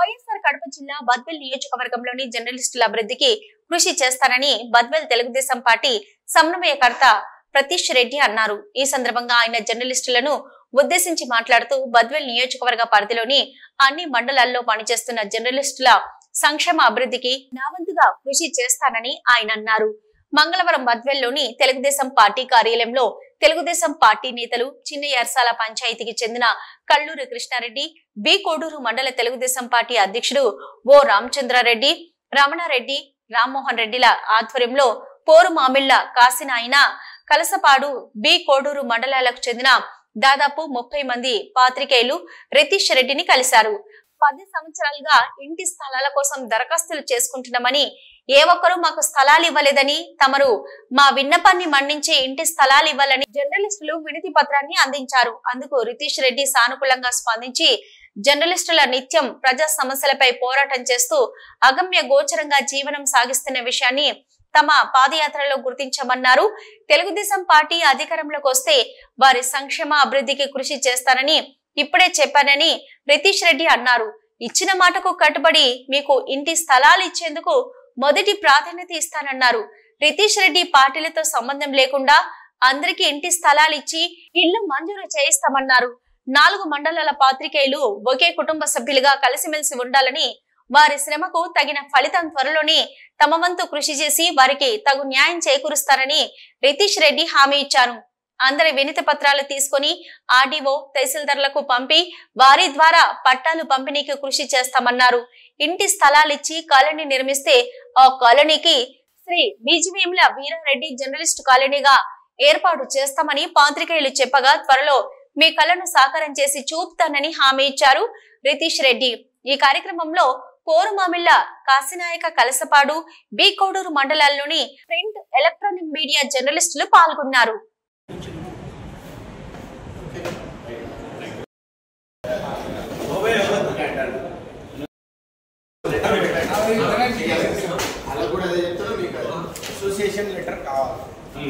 వైఎస్ఆర్ కడప జిల్లా బద్వేల్ నియోజకవర్గంలోని జర్నలిస్టుల అభివృద్ధికి కృషి చేస్తానని బద్వేల్ తెలుగుదేశం పార్టీ సమన్వయకర్త ప్రతీష్ రెడ్డి అన్నారు. ఈ సందర్భంగా ఆయన జర్నలిస్టులను ఉద్దేశించి మాట్లాడుతూ బద్వేల్ నియోజకవర్గ పరిధిలోని అన్ని మండలాల్లో పనిచేస్తున్న జర్నలిస్టుల సంక్షేమ అభివృద్ధికి నా వంతుగా కృషి చేస్తానని ఆయన అన్నారు. మంగళవారం బద్వేల్లోని తెలుగుదేశం పార్టీ కార్యాలయంలో తెలుగుదేశం పార్టీ నేతలు చిన్న ఎర్సాల పంచాయతీకి చెందిన కల్లూరి కృష్ణారెడ్డి, బి కోడూరు మండల తెలుగుదేశం పార్టీ అధ్యక్షుడు ఓ రామచంద్రారెడ్డి, రమణారెడ్డి, రామ్మోహన్ రెడ్డిల ఆధ్వర్యంలో పోరు మామిళ్ల కాసినాయన, కలసపాడు, బి కోడూరు మండలాలకు చెందిన దాదాపు 30 మంది పాత్రికేయులు రితీష్ రెడ్డిని కలిశారు. 10 సంవత్సరాలుగా ఇంటి స్థలాల కోసం దరఖాస్తులు చేసుకుంటున్నామని, ఏ ఒక్కరూ మాకు స్థలాలు ఇవ్వలేదని, తమరు మా విన్నపాన్ని మన్నించి ఇంటి స్థలాలు ఇవ్వాలని జర్నలిస్టులు వినతి పత్రాన్ని అందించారు. అందుకు రితీష్ రెడ్డి సానుకూలంగా స్పందించి జర్నలిస్టుల నిత్యం ప్రజా సమస్యలపై పోరాటం చేస్తూ అగమ్య గోచరంగా జీవనం సాగిస్తున్న విషయాన్ని తమ పాదయాత్రలో గుర్తించమన్నారు. తెలుగుదేశం పార్టీ అధికారంలోకి వస్తే వారి సంక్షేమ అభివృద్ధికి కృషి చేస్తారని ఇప్పుడే చెప్పానని రితీష్ రెడ్డి అన్నారు. ఇచ్చిన మాటకు కట్టుబడి మీకు ఇంటి స్థలాలు ఇచ్చేందుకు మొదటి ప్రాధాన్యత ఇస్తానన్నారు. రితీష్ రెడ్డి పార్టీలతో సంబంధం లేకుండా అందరికీ ఇంటి స్థలాలు ఇచ్చి ఇళ్లు మంజూరు చేయిస్తామన్నారు. 4 మండలాల పాత్రికేయులు ఒకే కుటుంబ సభ్యులుగా కలిసిమెలిసి ఉండాలని, వారి శ్రమకు తగిన ఫలితం త్వరలోనే తమ వంతు కృషి చేసి వారికి తగు న్యాయం చేకూరుస్తారని రితీష్ రెడ్డి హామీ ఇచ్చారు. అందరి వినతి పత్రాలు తీసుకుని ఆర్డీఓ, తహసీల్దార్లకు పంపి వారి ద్వారా పట్టాలు పంపిణీకి కృషి చేస్తామన్నారు. ఇంటి స్థలాలిచ్చి కాలనీ నిర్మిస్తే ఆ కాలనీకి శ్రీ బీజీవీఎంల వీరారెడ్డి జర్నలిస్టు కాలనీగా ఏర్పాటు చేస్తామని పాత్రికేయులు చెప్పగా త్వరలో మీ కలను సాకారం చేసి చూపుతానని హామీ ఇచ్చారు రితీష్ రెడ్డి. ఈ కార్యక్రమంలో పోరుమామిళ్ల, కాశీనాయక, కలసపాడు, బి కోడూరు మండలాల్లోని ప్రింట్, ఎలక్ట్రానిక్ మీడియా జర్నలిస్టులు పాల్గొన్నారు. అసోసియేషన్ లెటర్ కావాలి.